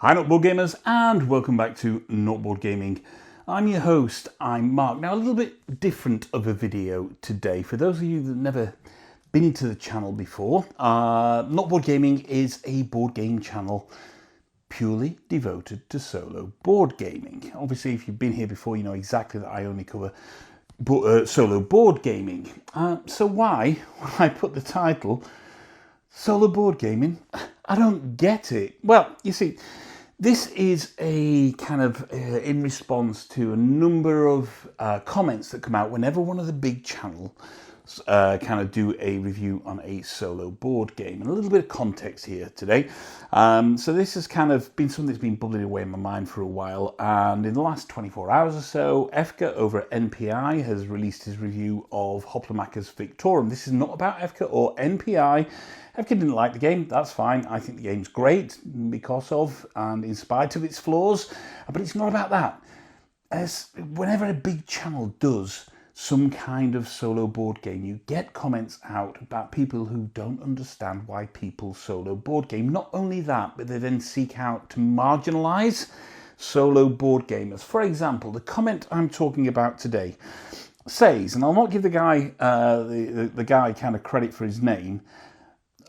Hi Not Board Gamers, and welcome back to Not Board Gaming. I'm your host, I'm Mark. Now a little bit different of a video today. For those of you that have never been to the channel before, Not Board Gaming is a board game channel purely devoted to solo board gaming. Obviously if you've been here before you know exactly that I only cover solo board gaming. So why, when I put the title Solo Board Gaming, I don't get it. Well, you see, this is a kind of in response to a number of comments that come out whenever one of the big channels kind of do a review on a solo board game. And a little bit of context here today. So this has kind of been something that's been bubbling away in my mind for a while. And in the last 24 hours or so, Efka over at NPI has released his review of Hoplomachus Victorum. This is not about Efka or NPI. Efka didn't like the game, that's fine. I think the game's great because of and in spite of its flaws, but it's not about that. Whenever a big channel does some kind of solo board game, you get comments out about people who don't understand why people solo board game. Not only that, but they then seek out to marginalise solo board gamers. For example, the comment I'm talking about today says, and I'll not give the guy the guy kind of credit for his name,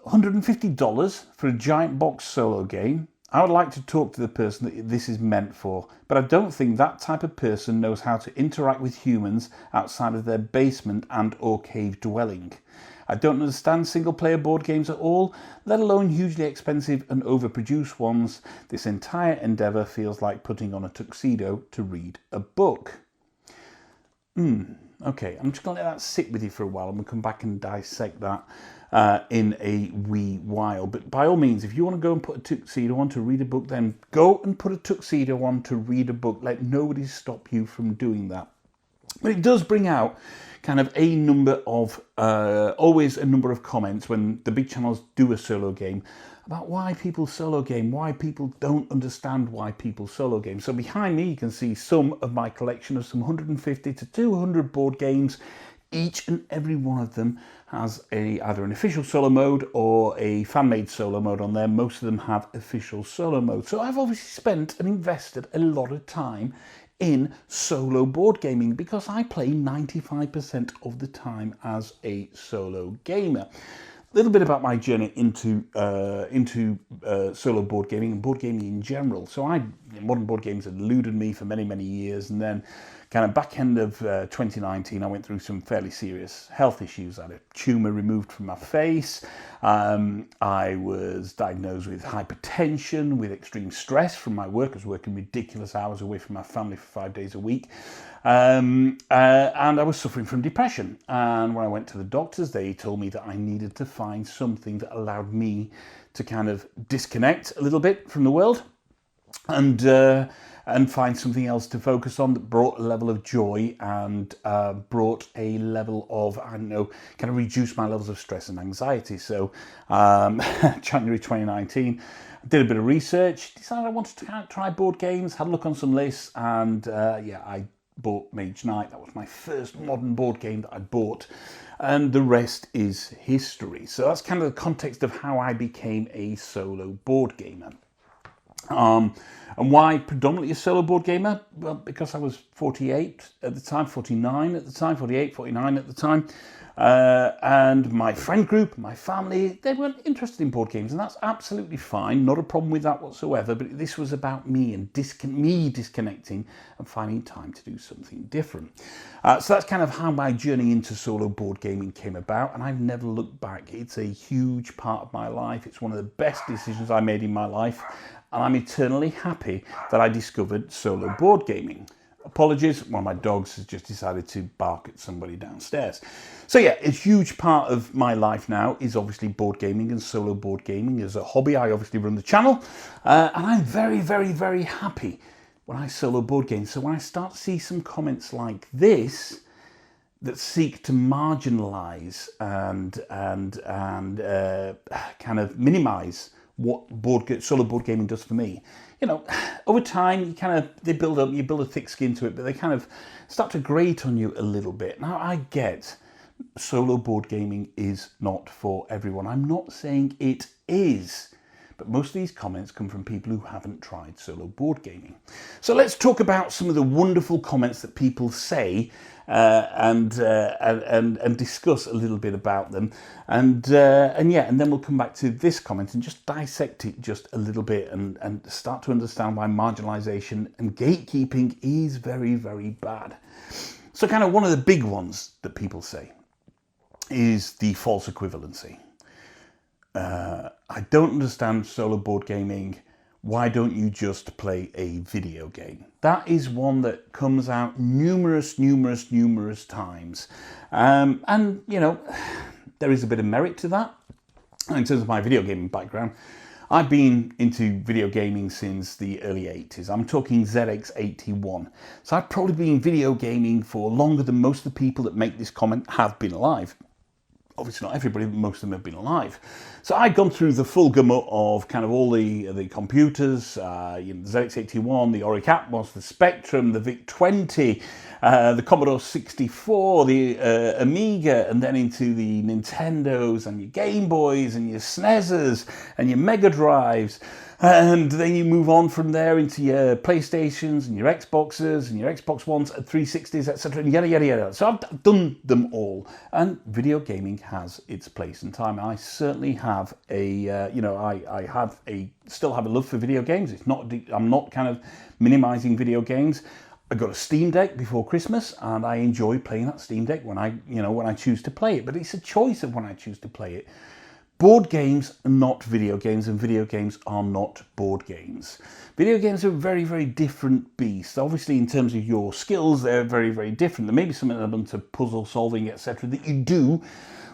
$150 for a giant box solo game. I would like to talk to the person that this is meant for, but I don't think that type of person knows how to interact with humans outside of their basement and or cave dwelling. I don't understand single player board games at all, let alone hugely expensive and overproduced ones. This entire endeavour feels like putting on a tuxedo to read a book. Okay, I'm just going to let that sit with you for a while and we'll come back and dissect that in a wee while. But by all means, if you want to go and put a tuxedo on to read a book, then go and put a tuxedo on to read a book. Let nobody stop you from doing that. But it does bring out kind of a number of, always a number of comments when the big channels do a solo game about why people solo game, why people don't understand why people solo game. So behind me you can see some of my collection of some 150 to 200 board games. Each and every one of them has either an official solo mode or a fan-made solo mode on there. Most of them have official solo mode. So I've obviously spent and invested a lot of time in solo board gaming because I play 95% of the time as a solo gamer. A little bit about my journey into solo board gaming and board gaming in general. So modern board games had eluded me for many, many years, and then kind of back end of 2019, I went through some fairly serious health issues. I had a tumour removed from my face. I was diagnosed with hypertension, with extreme stress from my work. I was working ridiculous hours away from my family for 5 days a week. And I was suffering from depression. And when I went to the doctors, they told me that I needed to find something that allowed me to kind of disconnect a little bit from the world and find something else to focus on that brought a level of joy and brought a level of, I don't know, kind of reduced my levels of stress and anxiety. So January 2019, I did a bit of research, decided I wanted to kind of try board games, had a look on some lists, and I bought Mage Knight. That was my first modern board game that I bought, and the rest is history. So that's kind of the context of how I became a solo board gamer. And why predominantly a solo board gamer? Well, because I was 48 at the time, 49 at the time, 48, 49 at the time. And my friend group, my family, they weren't interested in board games, and that's absolutely fine. Not a problem with that whatsoever, but this was about me and me disconnecting and finding time to do something different. So that's kind of how my journey into solo board gaming came about, and I've never looked back. It's a huge part of my life. It's one of the best decisions I made in my life, and I'm eternally happy that I discovered solo board gaming. Apologies, one of my dogs has just decided to bark at somebody downstairs. So yeah, a huge part of my life now is obviously board gaming and solo board gaming. As a hobby, I obviously run the channel, and I'm very, very, very happy when I solo board game. So when I start to see some comments like this that seek to marginalise and kind of minimise what solo board gaming does for me, you know, over time you build a thick skin to it, but they kind of start to grate on you a little bit. Now I get solo board gaming is not for everyone. I'm not saying it is, but most of these comments come from people who haven't tried solo board gaming. So let's talk about some of the wonderful comments that people say and discuss a little bit about them, and then we'll come back to this comment and just dissect it just a little bit and start to understand why marginalisation and gatekeeping is very, very bad. So kind of one of the big ones that people say is the false equivalency. I don't understand solo board gaming. Why don't you just play a video game? That is one that comes out numerous times. And, you know, there is a bit of merit to that. In terms of my video gaming background, I've been into video gaming since the early 80s. I'm talking ZX81. So I've probably been video gaming for longer than most of the people that make this comment have been alive. Obviously not everybody, but most of them have been alive. So I've gone through the full gamut of kind of all the computers, the ZX81, the Oric Atmos, the Spectrum, the VIC-20, the Commodore 64, the Amiga, and then into the Nintendos and your Game Boys and your SNESes and your Mega Drives. And then you move on from there into your PlayStations and your Xboxes and your Xbox Ones and 360s, etc. and yada, yada, yada. So I've done them all. And video gaming has its place and time. I certainly have still have a love for video games. I'm not kind of minimizing video games. I got a Steam Deck before Christmas, and I enjoy playing that Steam Deck when I choose to play it. But it's a choice of when I choose to play it. Board games are not video games, and video games are not board games. Video games are very, very different beasts. Obviously, in terms of your skills, they're very, very different. There may be some element of puzzle solving, etc., that you do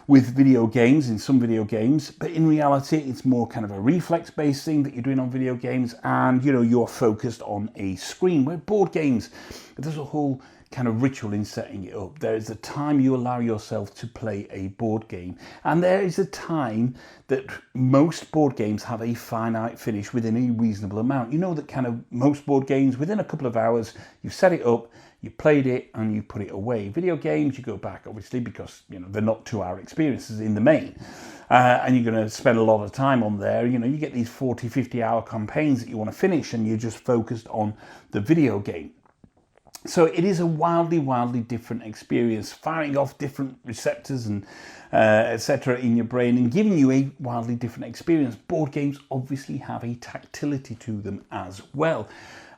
with video games, in some video games, but in reality, it's more kind of a reflex-based thing that you're doing on video games, and, you know, you're focused on a screen. Where board games, there's a whole kind of ritual in setting it up. There is a time you allow yourself to play a board game, and there is a time that most board games have a finite finish within a reasonable amount. You know that kind of most board games, within a couple of hours, you set it up, you played it, and you put it away. Video games, you go back, obviously, because, you know, they're not 2-hour experiences in the main. And you're going to spend a lot of time on there. You know, you get these 40, 50-hour campaigns that you want to finish, and you're just focused on the video game. So it is a wildly different experience, firing off different receptors and etc. in your brain and giving you a wildly different experience. Board games obviously have a tactility to them as well.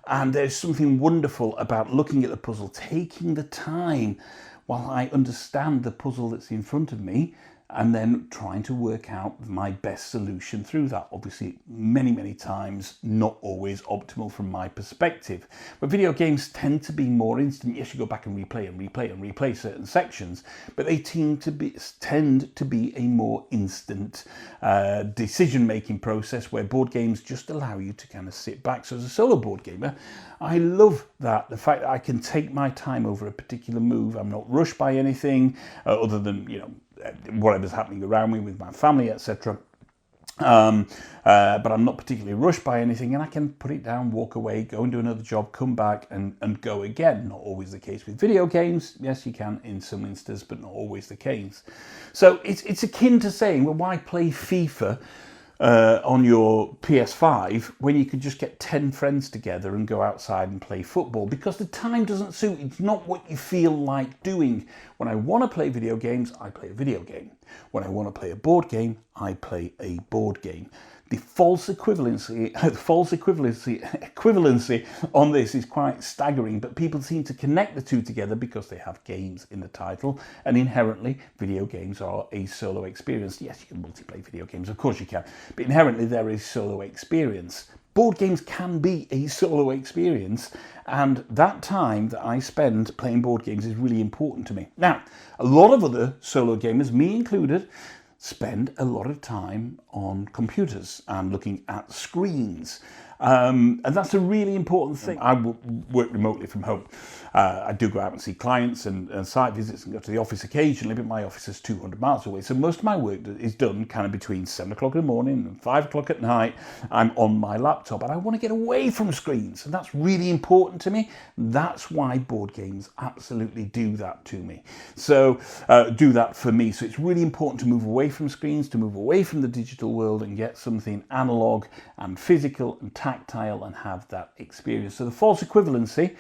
And there's something wonderful about looking at the puzzle, taking the time while I understand the puzzle that's in front of me, and then trying to work out my best solution through that. Obviously, many times, not always optimal from my perspective. But video games tend to be more instant. Yes, you go back and replay certain sections, but they tend to be a more instant decision-making process, where board games just allow you to kind of sit back. So as a solo board gamer, I love that. The fact that I can take my time over a particular move. I'm not rushed by anything other than, you know, whatever's happening around me with my family, etc. But I'm not particularly rushed by anything, and I can put it down, walk away, go and do another job, come back and go again. Not always the case with video games. Yes, you can in some instances, but not always the case. So it's akin to saying, well, why play FIFA on your PS5 when you could just get 10 friends together and go outside and play football? Because the time doesn't suit. It's not what you feel like doing. When I want to play video games, I play a video game. When I want to play a board game, I play a board game. The false equivalency on this is quite staggering, but people seem to connect the two together because they have games in the title, and inherently video games are a solo experience. Yes, you can multiplayer video games, of course you can, but inherently they're a solo experience. Board games can be a solo experience, and that time that I spend playing board games is really important to me. Now, a lot of other solo gamers, me included, spend a lot of time on computers and looking at screens. And that's a really important thing. I work remotely from home. I do go out and see clients and site visits and go to the office occasionally, but my office is 200 miles away. So most of my work is done kind of between 7 o'clock in the morning and 5 o'clock at night. I'm on my laptop and I want to get away from screens. And that's really important to me. That's why board games absolutely do that to me. So do that for me. So it's really important to move away from screens, to move away from the digital world and get something analog and physical and tactile and have that experience. So the false equivalency,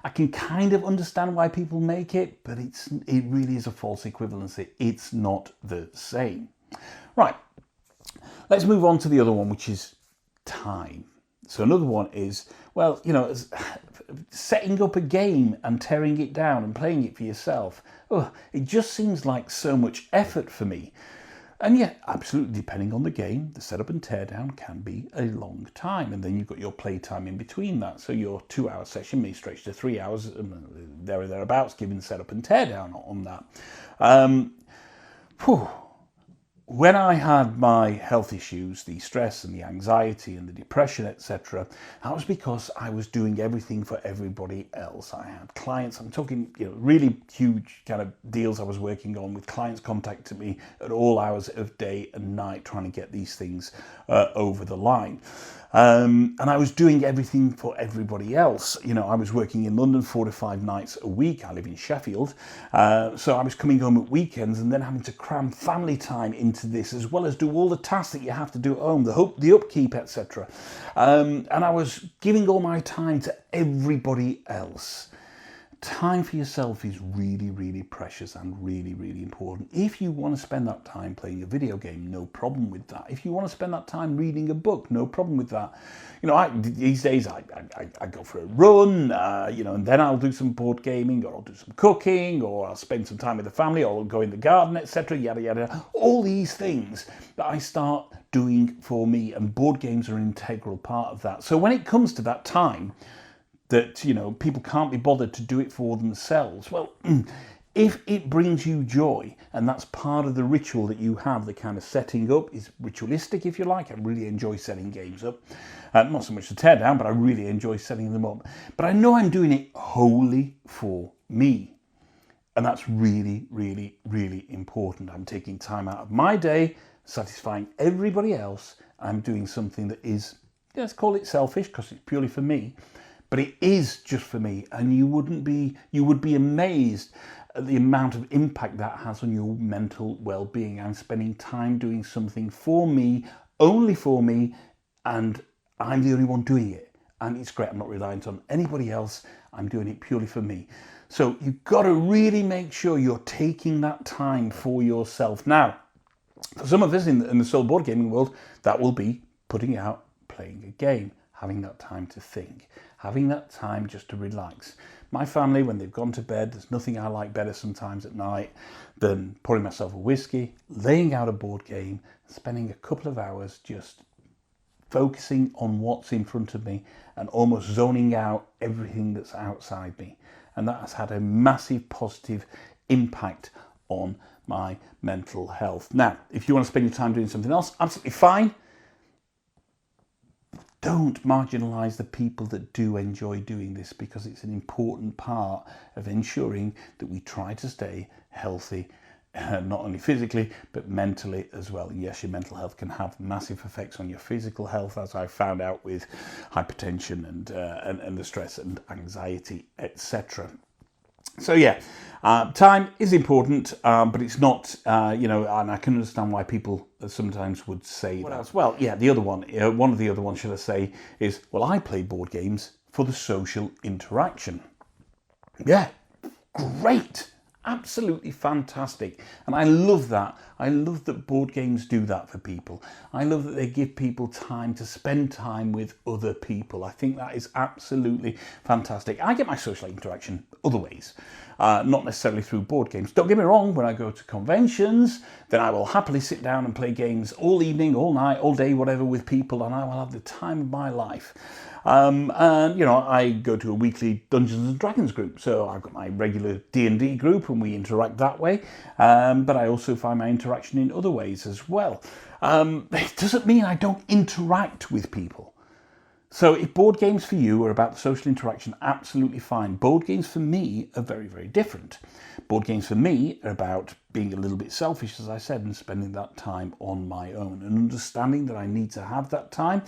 I can kind of understand why people make it, but it really is a false equivalency. It's not the same. Right, let's move on to the other one, which is time. So another one is, well, you know, setting up a game and tearing it down and playing it for yourself. Oh, it just seems like so much effort for me. And yet, absolutely, depending on the game, the setup and teardown can be a long time. And then you've got your play time in between that. So your 2-hour session may stretch to 3 hours, there or thereabouts, given setup and teardown on that. When I had my health issues, the stress and the anxiety and the depression, etc., that was because I was doing everything for everybody else. I had clients, I'm talking, you know, really huge kind of deals I was working on, with clients contacting me at all hours of day and night trying to get these things over the line. And I was doing everything for everybody else. You know, I was working in London 4 to 5 nights a week. I live in Sheffield. So I was coming home at weekends and then having to cram family time into this, as well as do all the tasks that you have to do at home, the upkeep, etc. And I was giving all my time to everybody else. Time for yourself is really, really precious and really, really important. If you want to spend that time playing a video game, no problem with that. If you want to spend that time reading a book, no problem with that. You know, these days I go for a run, you know, and then I'll do some board gaming, or I'll do some cooking, or I'll spend some time with the family, or I'll go in the garden, etc. Yada, yada. All these things that I start doing for me, and board games are an integral part of that. So when it comes to that time that, you know, people can't be bothered to do it for themselves, well, if it brings you joy, and that's part of the ritual that you have, the kind of setting up is ritualistic, if you like. I really enjoy setting games up. Not so much to tear down, but I really enjoy setting them up. But I know I'm doing it wholly for me. And that's really, really, really important. I'm taking time out of my day, satisfying everybody else. I'm doing something that is, let's call it selfish, because it's purely for me. But it is just for me, and you would be amazed at the amount of impact that has on your mental well-being. I'm spending time doing something for me, only for me, and I'm the only one doing it. And it's great. I'm not reliant on anybody else. I'm doing it purely for me. So you've got to really make sure you're taking that time for yourself. Now, for some of us in the solo board gaming world, that will be putting out, playing a game, having that time to think, having that time just to relax. My family, when they've gone to bed, there's nothing I like better sometimes at night than pouring myself a whiskey, laying out a board game, spending a couple of hours just focusing on what's in front of me and almost zoning out everything that's outside me. And that has had a massive positive impact on my mental health. Now, if you want to spend your time doing something else, absolutely fine. Don't marginalise the people that do enjoy doing this, because it's an important part of ensuring that we try to stay healthy, not only physically, but mentally as well. And yes, your mental health can have massive effects on your physical health, as I found out with hypertension and the stress and anxiety, etc. So yeah, time is important, but it's not, you know, and I can understand why people sometimes would say what else? Well, yeah, the other one, one of the other ones, should I say, is, well, I play board games for the social interaction. Yeah, great. Absolutely fantastic. And I love that. I love that board games do that for people. I love that they give people time to spend time with other people. I think that is absolutely fantastic. I get my social interaction other ways, not necessarily through board games. Don't get me wrong, when I go to conventions, then I will happily sit down and play games all evening, all night, all day, whatever, with people, and I will have the time of my life. And, you know, I go to a weekly Dungeons and Dragons group, so I've got my regular D&D group and we interact that way, but I also find my interaction in other ways as well. It doesn't mean I don't interact with people. So if board games for you are about the social interaction, absolutely fine. Board games for me are very, very different. Board games for me are about being a little bit selfish, as I said, and spending that time on my own and understanding that I need to have that time.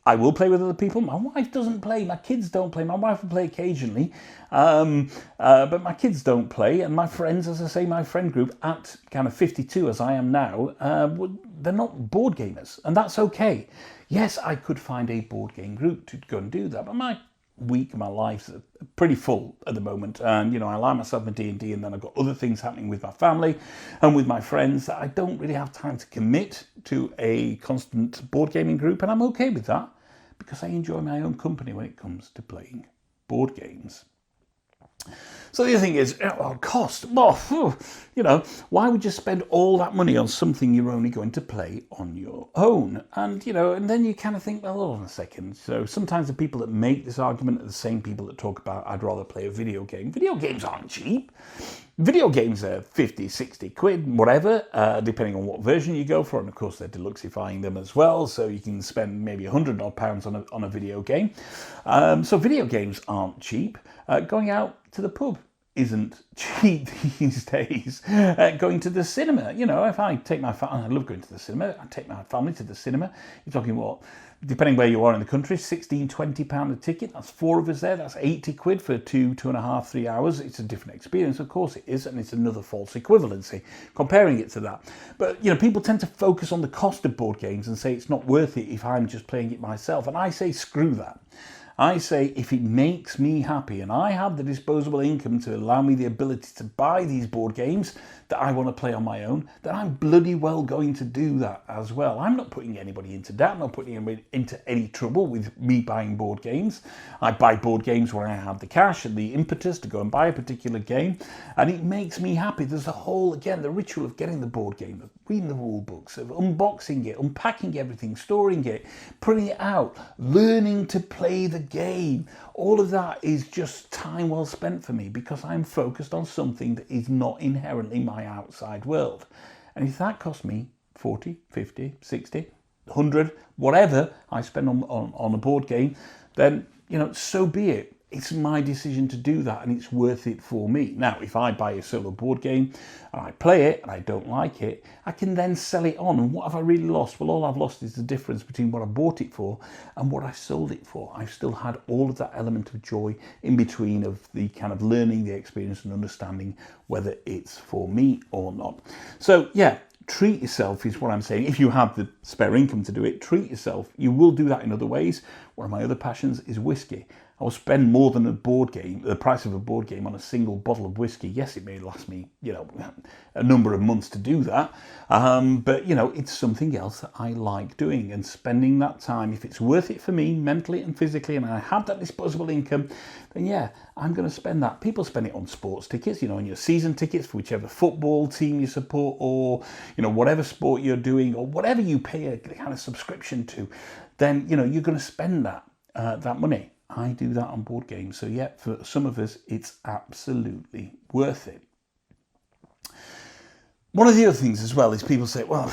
I will play with other people. My wife doesn't play. My kids don't play. My wife will play occasionally, but my kids don't play. And my friends, as I say, my friend group at kind of 52, as I am now, they're not board gamers, and that's okay. Yes, I could find a board game group to go and do that, but my life's pretty full at the moment, and I allow myself in D&D, and then I've got other things happening with my family and with my friends that I don't really have time to commit to a constant board gaming group, and I'm okay with that because I enjoy my own company when it comes to playing board games. So the other thing is, cost. Well, why would you spend all that money on something you're only going to play on your own? And, and then you kind of think, well, hold on a second. So sometimes the people that make this argument are the same people that talk about, I'd rather play a video game. Video games aren't cheap. Video games are 50, 60 quid, whatever, depending on what version you go for. And of course, they're deluxifying them as well. So you can spend maybe £100 odd on a video game. So video games aren't cheap. Going out to the pub isn't cheap these days. Going to the cinema, if I take my family, I love going to the cinema, I take my family to the cinema, you're talking what, depending where you are in the country, £16, £20 a ticket, that's 4 of us there, that's 80 quid for 2.5, 3 hours. It's a different experience, of course it is, and it's another false equivalency, comparing it to that. But, people tend to focus on the cost of board games and say it's not worth it if I'm just playing it myself, and I say screw that. I say if it makes me happy and I have the disposable income to allow me the ability to buy these board games that I want to play on my own, then I'm bloody well going to do that as well. I'm not putting anybody into debt, I'm not putting anybody into any trouble with me buying board games. I buy board games where I have the cash and the impetus to go and buy a particular game, and it makes me happy. There's the ritual of getting the board game, of reading the rule books, of unboxing it, unpacking everything, storing it, putting it out, learning to play the game. All of that is just time well spent for me because I'm focused on something that is not inherently my outside world. And if that costs me 40, 50, 60, 100, whatever I spend on a board game, then, so be it. It's my decision to do that and it's worth it for me. Now, if I buy a solo board game and I play it and I don't like it, I can then sell it on. And what have I really lost? Well, all I've lost is the difference between what I bought it for and what I sold it for. I've still had all of that element of joy in between of the kind of learning the experience and understanding whether it's for me or not. So, yeah. Treat yourself is what I'm saying. If you have the spare income to do it, treat yourself. You will do that in other ways. One of my other passions is whiskey. I will spend more than the price of a board game on a single bottle of whiskey. Yes, it may last me, a number of months to do that. But, it's something else that I like doing and spending that time. If it's worth it for me, mentally and physically, and I have that disposable income, then yeah, I'm going to spend that. People spend it on sports tickets, on your season tickets for whichever football team you support or, whatever sport you're doing or whatever you pay a kind of subscription to, then, you're going to spend that money. I do that on board games. So yeah, for some of us, it's absolutely worth it. One of the other things as well is people say, well,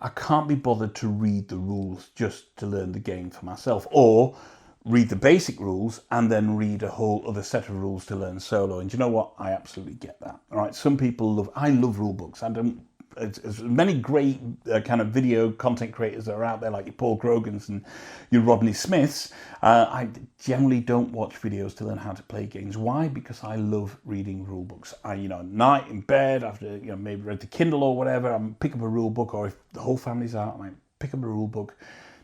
I can't be bothered to read the rules just to learn the game for myself, or read the basic rules and then read a whole other set of rules to learn solo. And you know what? I absolutely get that. All right. Some people I love rule books. As many great kind of video content creators that are out there, like your Paul Grogans and your Rodney Smiths. I generally don't watch videos to learn how to play games. Why? Because I love reading rule books. At night in bed after maybe read the Kindle or whatever, I pick up a rule book, or if the whole family's out, I pick up a rule book,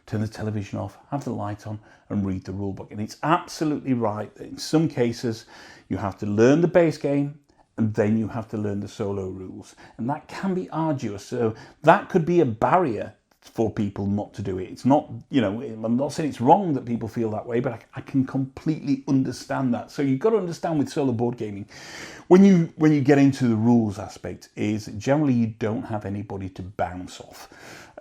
turn the television off, have the light on, and read the rule book. And it's absolutely right that in some cases you have to learn the base game, and then you have to learn the solo rules. And that can be arduous. So that could be a barrier for people not to do it. It's not, I'm not saying it's wrong that people feel that way, but I can completely understand that. So you've got to understand with solo board gaming, when you get into the rules aspect, is generally you don't have anybody to bounce off.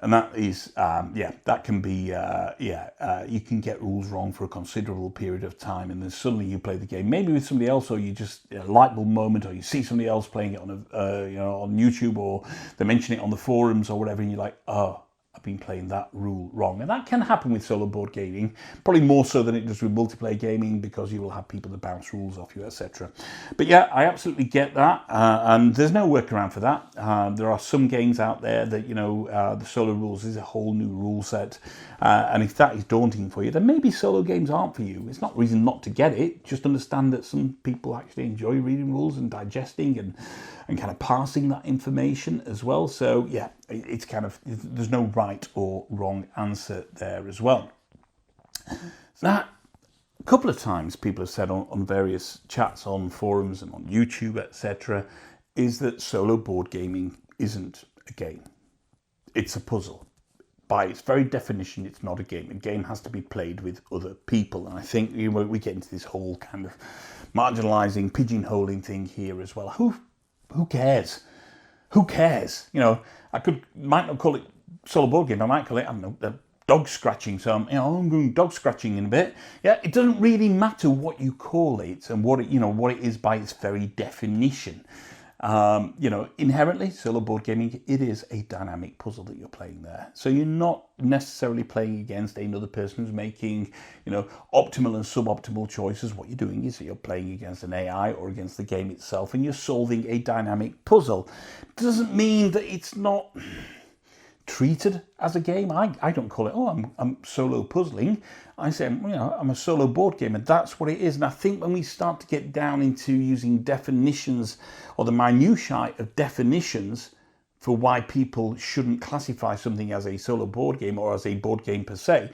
And that is, that can be, you can get rules wrong for a considerable period of time, and then suddenly you play the game, maybe with somebody else, or you just a light bulb moment, or you see somebody else playing it on on YouTube, or they mention it on the forums or whatever, and you're like, oh, I've been playing that rule wrong. And that can happen with solo board gaming, probably more so than it does with multiplayer gaming, because you will have people that bounce rules off you, etc. But yeah, I absolutely get that, and there's no workaround for that. There are some games out there that, the solo rules is a whole new rule set, and if that is daunting for you, then maybe solo games aren't for you. It's not reason not to get it, just understand that some people actually enjoy reading rules and digesting and kind of parsing that information as well. So yeah, it's kind of, there's no right or wrong answer there as well. Now, a couple of times people have said on various chats on forums and on YouTube, etc., is that solo board gaming isn't a game. It's a puzzle. By its very definition, it's not a game. A game has to be played with other people. And I think we get into this whole kind of marginalising, pigeonholing thing here as well. Who cares? Who cares? Might not call it solo board game. I might call it, I don't know, dog scratching. So I'm going dog scratching in a bit. Yeah, it doesn't really matter what you call it and what it is by its very definition. Inherently, solo board gaming, it is a dynamic puzzle that you're playing there. So you're not necessarily playing against another person who's making, optimal and suboptimal choices. What you're doing is that you're playing against an AI or against the game itself, and you're solving a dynamic puzzle. Doesn't mean that it's not treated as a game. I don't call it, I'm solo puzzling. I say, I'm a solo board game, and that's what it is. And I think when we start to get down into using definitions or the minutiae of definitions for why people shouldn't classify something as a solo board game or as a board game per se,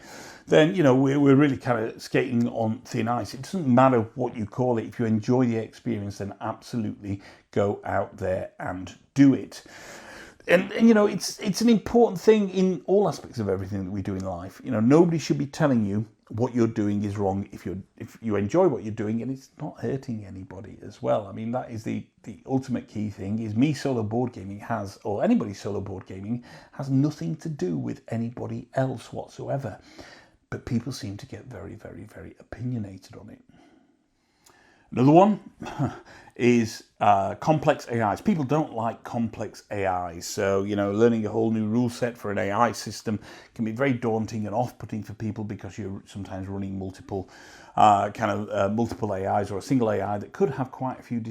then, we're really kind of skating on thin ice. It doesn't matter what you call it. If you enjoy the experience, then absolutely go out there and do it. And it's an important thing in all aspects of everything that we do in life. Nobody should be telling you what you're doing is wrong if you enjoy what you're doing and it's not hurting anybody as well. I mean, that is the ultimate key thing. Is me solo board gaming or anybody solo board gaming has nothing to do with anybody else whatsoever. But people seem to get very, very, very opinionated on it. Another one is complex AIs. People don't like complex AIs. So, learning a whole new rule set for an AI system can be very daunting and off-putting for people, because you're sometimes running multiple AIs or a single AI that could have quite a few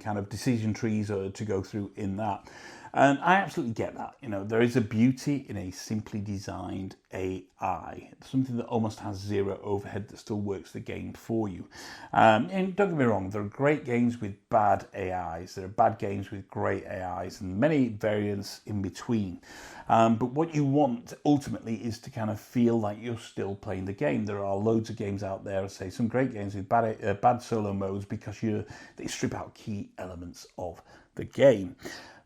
kind of decision trees to go through in that. And I absolutely get that. There is a beauty in a simply designed AI, something that almost has zero overhead that still works the game for you. And don't get me wrong, there are great games with bad AIs. There are bad games with great AIs, and many variants in between. But what you want ultimately is to kind of feel like you're still playing the game. There are loads of games out there, say some great games with bad solo modes, because they strip out key elements of the game.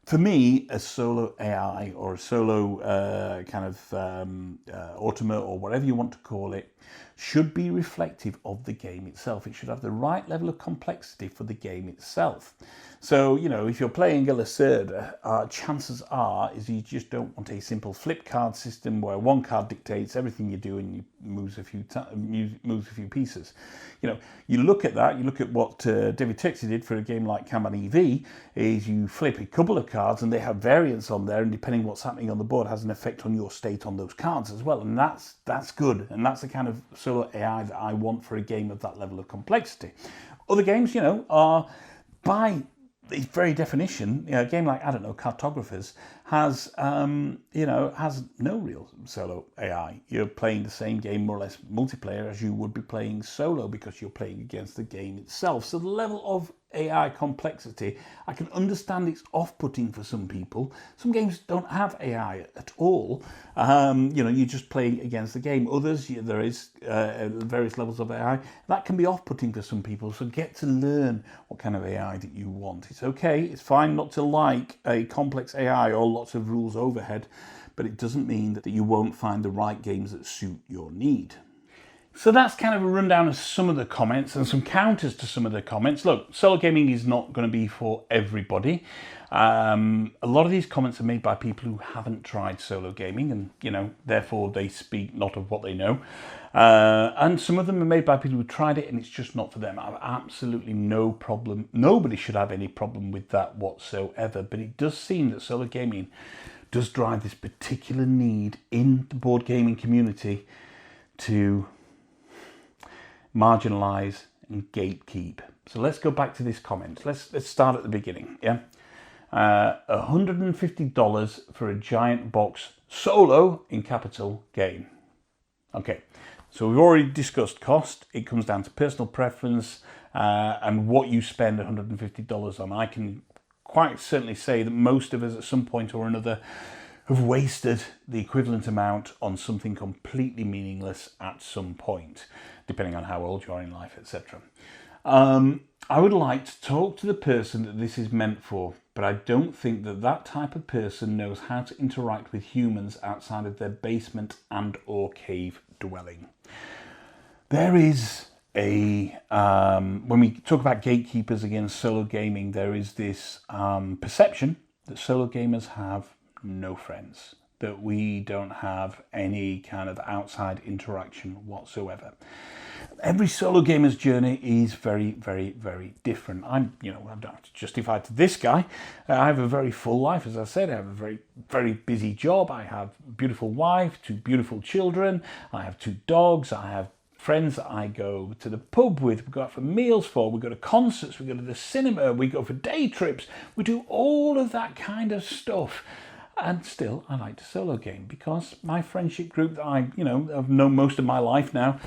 For me, a solo AI or a solo automa, or whatever you want to call it, should be reflective of the game itself. It should have the right level of complexity for the game itself. So, if you're playing a Lacerda, chances are is you just don't want a simple flip card system where one card dictates everything you do and you moves a few pieces. You look at that, you look at what David Turksey did for a game like Kanban EV, is you flip a couple of cards and they have variants on there, and depending what's happening on the board has an effect on your state on those cards as well. And that's good, and that's the kind of solo AI that I want for a game of that level of complexity. Other games, are by its very definition, a game like, Cartographers has no real solo AI. You're playing the same game more or less multiplayer as you would be playing solo, because you're playing against the game itself. So the level of AI complexity, I can understand it's off-putting for some people. Some games don't have AI at all. You're just playing against the game. Others, there is various levels of AI. That can be off-putting for some people. So get to learn what kind of AI that you want. It's okay, it's fine not to like a complex AI or lots of rules overhead, but it doesn't mean that you won't find the right games that suit your need. So that's kind of a rundown of some of the comments and some counters to some of the comments. Look, solo gaming is not going to be for everybody. A lot of these comments are made by people who haven't tried solo gaming, and therefore they speak not of what they know. And some of them are made by people who tried it and it's just not for them. I have absolutely no problem. Nobody should have any problem with that whatsoever. But it does seem that solo gaming does drive this particular need in the board gaming community to marginalise and gatekeep. So let's go back to this comment. Let's start at the beginning. Yeah, $150 for a giant box solo in capital game. Okay, so we've already discussed cost. It comes down to personal preference and what you spend $150 on. I can quite certainly say that most of us at some point or another have wasted the equivalent amount on something completely meaningless at some point, depending on how old you are in life, etc. I would like to talk to the person that this is meant for, but I don't think that that type of person knows how to interact with humans outside of their basement and or cave dwelling. There is a, when we talk about gatekeepers against solo gaming, there is this perception that solo gamers have no friends, that we don't have any kind of outside interaction whatsoever. Every solo gamer's journey is very, very, very different. I'm not to justify to this guy. I have a very full life, as I said. I have a very, very busy job. I have a beautiful wife, 2 beautiful children. I have 2 dogs. I have friends that I go to the pub with, we go out for meals for, we go to concerts, we go to the cinema, we go for day trips. We do all of that kind of stuff. And still, I like to solo game because my friendship group that I've known most of my life now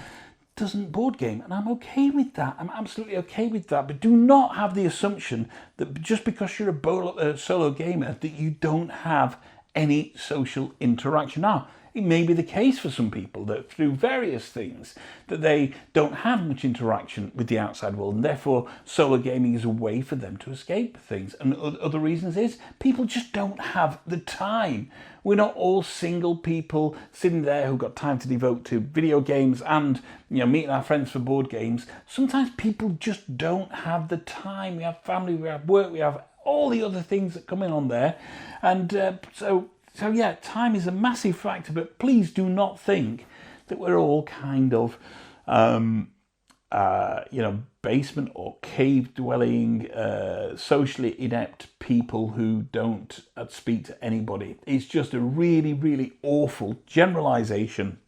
doesn't board game, and I'm okay with that. I'm absolutely okay with that. But do not have the assumption that just because you're a solo gamer that you don't have any social interaction. Now, it may be the case for some people that through various things that they don't have much interaction with the outside world, and therefore solo gaming is a way for them to escape things. And other reasons is people just don't have the time. We're not all single people sitting there who've got time to devote to video games and meeting our friends for board games. Sometimes people just don't have the time. We have family, we have work, we have all the other things that come in on there, and so yeah, time is a massive factor, but please do not think that we're all kind of, basement or cave dwelling, socially inept people who don't speak to anybody. It's just a really, really awful generalization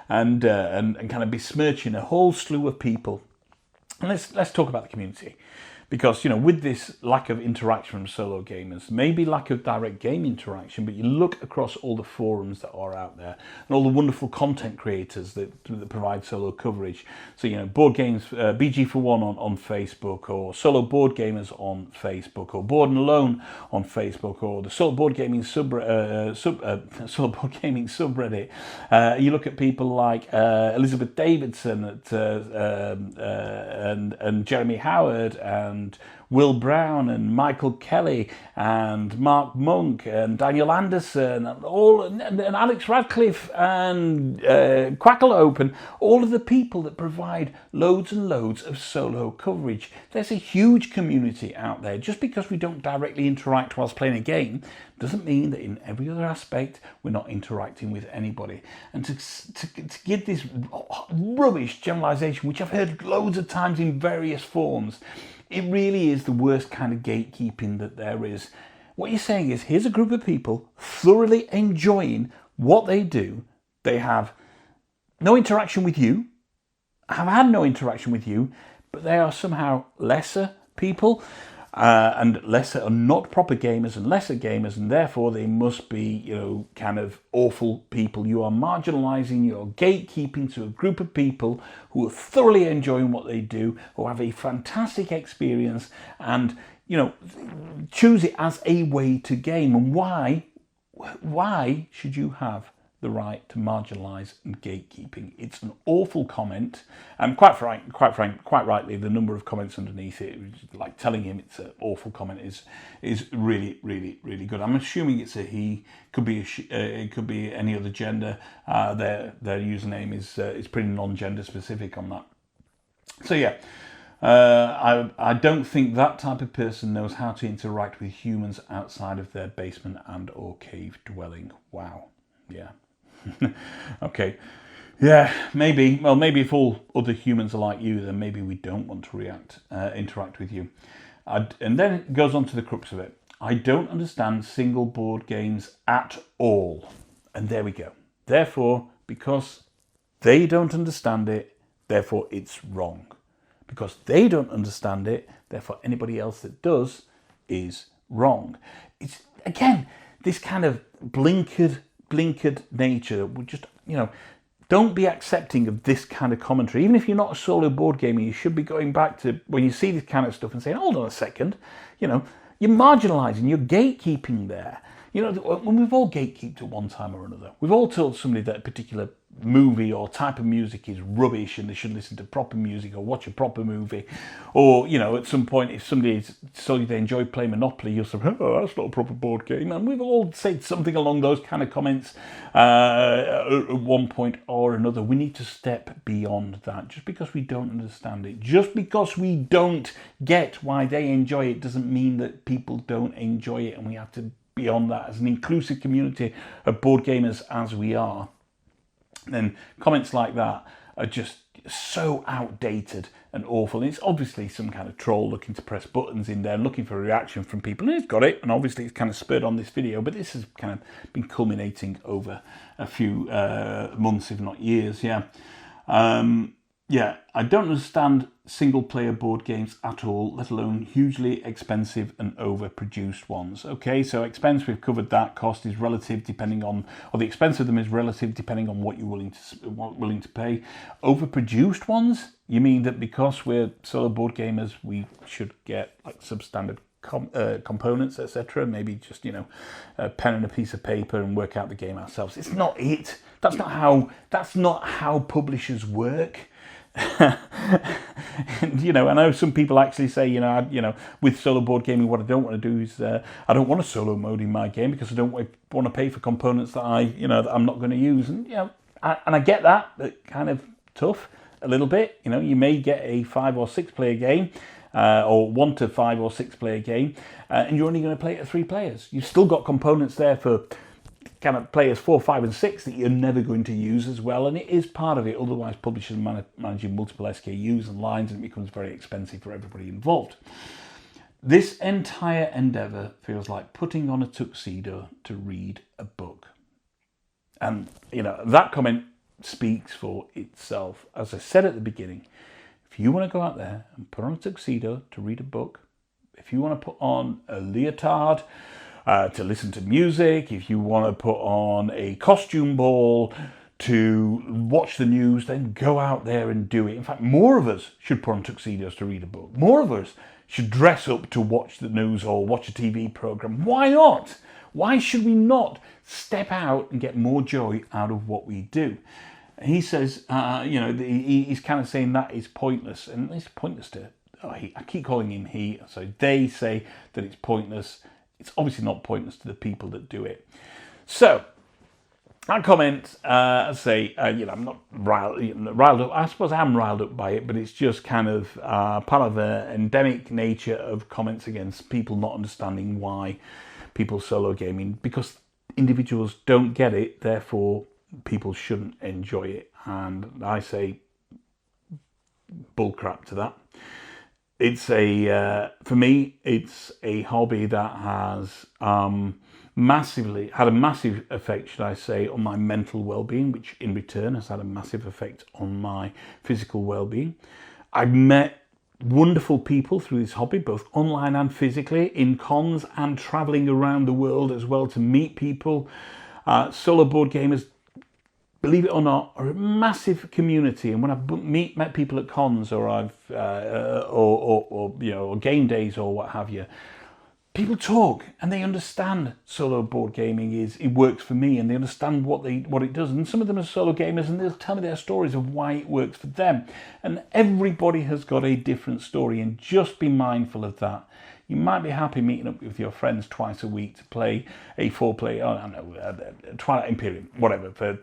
and kind of besmirching a whole slew of people. And let's talk about the community. Because, with this lack of interaction from solo gamers, maybe lack of direct game interaction, but you look across all the forums that are out there and all the wonderful content creators that provide solo coverage. So, Board Games, BG for One on Facebook, or Solo Boardgamers on Facebook, or Board and Alone on Facebook, or the Solo Boardgaming subreddit. You look at people like Elizabeth Davidson and Jeremy Howard and Will Brown and Michael Kelly and Mark Monk and Daniel Anderson and Alex Radcliffe and Quackalope and all of the people that provide loads and loads of solo coverage. There's a huge community out there. Just because we don't directly interact whilst playing a game doesn't mean that in every other aspect we're not interacting with anybody. And to give this rubbish generalization, which I've heard loads of times in various forms, it really is the worst kind of gatekeeping that there is. What you're saying is, here's a group of people thoroughly enjoying what they do. They have no interaction with you, have had no interaction with you, but they are somehow lesser people and lesser are not proper gamers and lesser gamers, and therefore they must be, kind of awful people. You are marginalising, you are gatekeeping to a group of people who are thoroughly enjoying what they do, who have a fantastic experience, and choose it as a way to game. And why should you have the right to marginalise and gatekeeping? It's an awful comment, and quite rightly, the number of comments underneath it, like telling him it's an awful comment, is really, really, really good. I'm assuming it's a he. Could be it could be any other gender. Their username is pretty non-gender specific on that. So yeah. I don't think that type of person knows how to interact with humans outside of their basement and or cave dwelling. Wow. Yeah. Okay. Yeah, maybe. Well, maybe if all other humans are like you, then maybe we don't want to interact with you. And then it goes on to the crux of it. I don't understand single board games at all. And there we go. Therefore, because they don't understand it, therefore it's wrong. Because they don't understand it, therefore anybody else that does is wrong. It's, again, this kind of blinkered nature. We just, don't be accepting of this kind of commentary. Even if you're not a solo board gamer, you should be going back to when you see this kind of stuff and saying, hold on a second, you're marginalising, you're gatekeeping there. When we've all gatekeeped at one time or another. We've all told somebody that a particular movie or type of music is rubbish and they should listen to proper music or watch a proper movie. Or, at some point, if somebody told you they enjoy playing Monopoly, you'll say, oh, that's not a proper board game. And we've all said something along those kind of comments at one point or another. We need to step beyond that. Just because we don't understand it, just because we don't get why they enjoy it, doesn't mean that people don't enjoy it. And we have to beyond that as an inclusive community of board gamers as we are. Then comments like that are just so outdated and awful. And it's obviously some kind of troll looking to press buttons in there, looking for a reaction from people. And he's got it, and obviously it's kind of spurred on this video, but this has kind of been culminating over a few months, if not years, yeah. I don't understand single-player board games at all, let alone hugely expensive and overproduced ones. Okay, so expense, we've covered that. Cost is relative depending on, or the expense of them is relative depending on what you're willing to pay. Overproduced ones, you mean that because we're solo board gamers, we should get like substandard components, etc. Maybe just a pen and a piece of paper and work out the game ourselves. It's not it. That's not how publishers work. And, I know some people actually say, with solo board gaming, what I don't want to do is I don't want a solo mode in my game because I don't want to pay for components that that I'm not going to use. And and I get that, but kind of tough a little bit. You may get a 5 or 6 player game. Or 1 to 5 or 6 player game, and you're only going to play it at 3 players. You've still got components there for kind of players 4, 5, and 6 that you're never going to use as well, and it is part of it. Otherwise, publishers managing multiple SKUs and lines, and it becomes very expensive for everybody involved. This entire endeavour feels like putting on a tuxedo to read a book, and that comment speaks for itself. As I said at the beginning, if you want to go out there and put on a tuxedo to read a book, if you want to put on a leotard to listen to music, if you want to put on a costume ball to watch the news, then go out there and do it. In fact, more of us should put on tuxedos to read a book. More of us should dress up to watch the news or watch a TV program. Why not? Why should we not step out and get more joy out of what we do? He says, he's kind of saying that is pointless, and it's pointless to. I keep calling him he, so they say that it's pointless. It's obviously not pointless to the people that do it. So that comment, I'm not riled up. I suppose I am riled up by it, but it's just kind of part of the endemic nature of comments against people not understanding why people solo gaming, because individuals don't get it, therefore people shouldn't enjoy it. And I say bullcrap to that. It's for me, it's a hobby that has had a massive effect, should I say, on my mental well-being, which in return has had a massive effect on my physical well-being. I've met wonderful people through this hobby, both online and physically, in cons and traveling around the world as well to meet people. Solo board gamers, believe it or not, are a massive community. And when I've met people at cons or I've or game days or what have you, people talk and they understand solo board gaming it works for me, and they understand what it does. And some of them are solo gamers and they'll tell me their stories of why it works for them. And everybody has got a different story, and just be mindful of that. You might be happy meeting up with your friends twice a week to play a 4-player, Twilight Imperium, whatever, for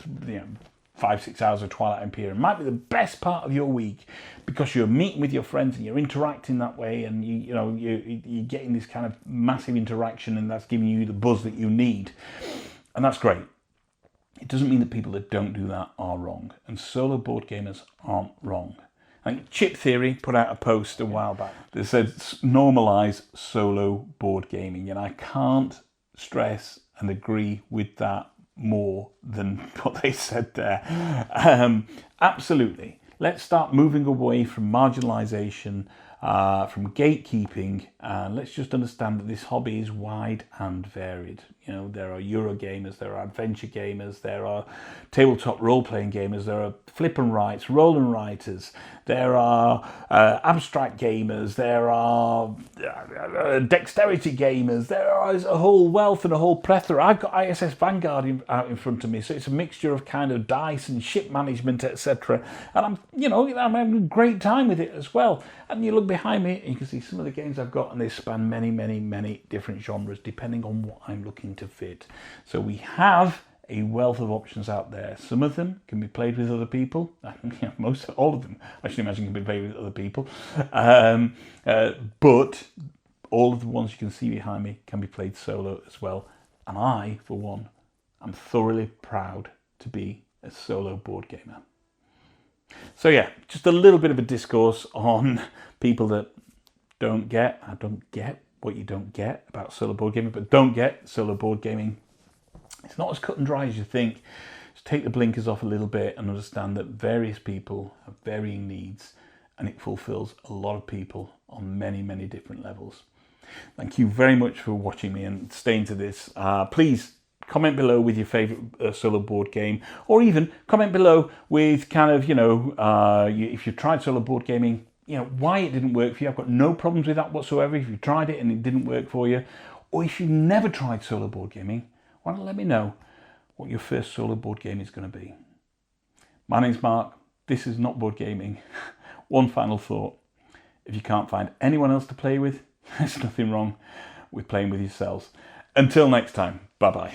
5-6 hours of Twilight Imperium. Might be the best part of your week because you're meeting with your friends and you're interacting that way, and you're getting this kind of massive interaction, and that's giving you the buzz that you need, and that's great. It doesn't mean that people that don't do that are wrong, and solo board gamers aren't wrong. I think Chip Theory put out a post a while back that said normalise solo board gaming, and I can't stress and agree with that more than what they said there. Absolutely. Let's start moving away from marginalisation, from gatekeeping, and let's just understand that this hobby is wide and varied. You know, there are Euro gamers, there are adventure gamers, there are tabletop role-playing gamers, there are flip and writes, roll and writers, there are abstract gamers, there are dexterity gamers, there is a whole wealth and a whole plethora. I've got ISS Vanguard out in front of me, so it's a mixture of kind of dice and ship management, etc. And I'm having a great time with it as well. And you look behind me and you can see some of the games I've got, and they span many, many, many different genres depending on what I'm looking to fit. So we have a wealth of options out there. Some of them can be played with other people. All of them, I should imagine, can be played with other people. But all of the ones you can see behind me can be played solo as well. And I, for one, am thoroughly proud to be a solo board gamer. So yeah, just a little bit of a discourse on people that I don't get what you don't get about solo board gaming, but don't get solo board gaming. It's not as cut and dry as you think. Just take the blinkers off a little bit and understand that various people have varying needs, and it fulfills a lot of people on many, many different levels. Thank you very much for watching me and staying to this. Please comment below with your favourite solo board game, or even comment below with kind of, if you've tried solo board gaming, why it didn't work for you. I've got no problems with that whatsoever. If you tried it and it didn't work for you, or if you've never tried solo board gaming, why don't let me know what your first solo board game is going to be. My name's Mark. This is Not Board Gaming. One final thought. If you can't find anyone else to play with, there's nothing wrong with playing with yourselves. Until next time, bye-bye.